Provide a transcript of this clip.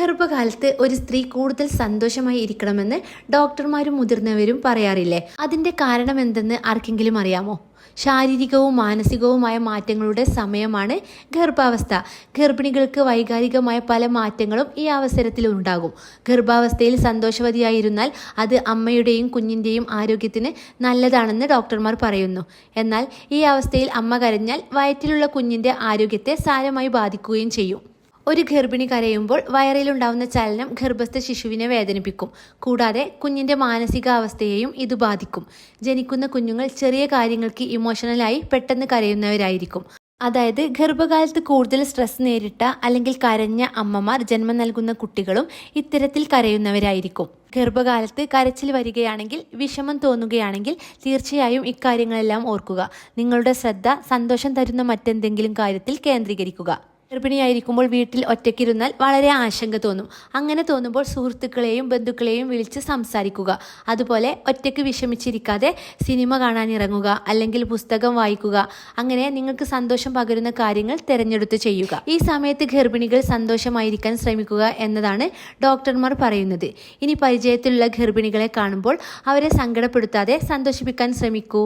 ഗർഭകാലത്ത് ഒരു സ്ത്രീ കൂടുതൽ സന്തോഷമായി ഇരിക്കണമെന്ന് ഡോക്ടർമാരും മുതിർന്നവരും പറയാറില്ലേ? അതിന്റെ കാരണം എന്തെന്ന് ആർക്കെങ്കിലും അറിയാമോ? ശാരീരികവും മാനസികവുമായ മാറ്റങ്ങളുടെ സമയമാണ് ഗർഭാവസ്ഥ. ഗർഭിണികൾക്ക് വൈകാരികമായ പല മാറ്റങ്ങളും ഈ അവസരത്തിൽ ഉണ്ടാകും. ഗർഭാവസ്ഥയിൽ സന്തോഷവതിയായിരുന്നാൽ അത് അമ്മയുടെയും കുഞ്ഞിൻ്റെയും ആരോഗ്യത്തിന് നല്ലതാണെന്ന് ഡോക്ടർമാർ പറയുന്നു. എന്നാൽ ഈ അവസ്ഥയിൽ അമ്മ കരഞ്ഞാൽ വയറ്റിലുള്ള കുഞ്ഞിൻ്റെ ആരോഗ്യത്തെ സാരമായി ബാധിക്കുകയും ചെയ്യും. ഒരു ഗർഭിണി കരയുമ്പോൾ വയറിലുണ്ടാവുന്ന ചലനം ഗർഭസ്ഥ ശിശുവിനെ വേദനിപ്പിക്കും. കൂടാതെ കുഞ്ഞിൻ്റെ മാനസികാവസ്ഥയെയും ഇത് ബാധിക്കും. ജനിക്കുന്ന കുഞ്ഞുങ്ങൾ ചെറിയ കാര്യങ്ങൾക്ക് ഇമോഷണലായി പെട്ടെന്ന് കരയുന്നവരായിരിക്കും. അതായത് ഗർഭകാലത്ത് കൂടുതൽ സ്ട്രെസ് നേരിട്ട അല്ലെങ്കിൽ കരഞ്ഞ അമ്മമാർ ജന്മം നൽകുന്ന കുട്ടികളും ഇത്തരത്തിൽ കരയുന്നവരായിരിക്കും. ഗർഭകാലത്ത് കരച്ചിൽ വരികയാണെങ്കിൽ, വിഷമം തോന്നുകയാണെങ്കിൽ തീർച്ചയായും ഇക്കാര്യങ്ങളെല്ലാം ഓർക്കുക. നിങ്ങളുടെ ശ്രദ്ധ സന്തോഷം തരുന്ന മറ്റെന്തെങ്കിലും കാര്യത്തിൽ കേന്ദ്രീകരിക്കുക. ഗർഭിണിയായിരിക്കുമ്പോൾ വീട്ടിൽ ഒറ്റയ്ക്കിരുന്നാൽ വളരെ ആശങ്ക തോന്നും. അങ്ങനെ തോന്നുമ്പോൾ സുഹൃത്തുക്കളെയും ബന്ധുക്കളെയും വിളിച്ച് സംസാരിക്കുക. അതുപോലെ ഒറ്റയ്ക്ക് വിഷമിച്ചിരിക്കാതെ സിനിമ കാണാൻ ഇറങ്ങുക, അല്ലെങ്കിൽ പുസ്തകം വായിക്കുക. അങ്ങനെ നിങ്ങൾക്ക് സന്തോഷം പകരുന്ന കാര്യങ്ങൾ തിരഞ്ഞെടുത്ത് ചെയ്യുക. ഈ സമയത്ത് ഗർഭിണികൾ സന്തോഷമായിരിക്കാൻ ശ്രമിക്കുക എന്നതാണ് ഡോക്ടർമാർ പറയുന്നത്. ഇനി പരിചയത്തിലുള്ള ഗർഭിണികളെ കാണുമ്പോൾ അവരെ സങ്കടപ്പെടുത്താതെ സന്തോഷിപ്പിക്കാൻ ശ്രമിക്കൂ.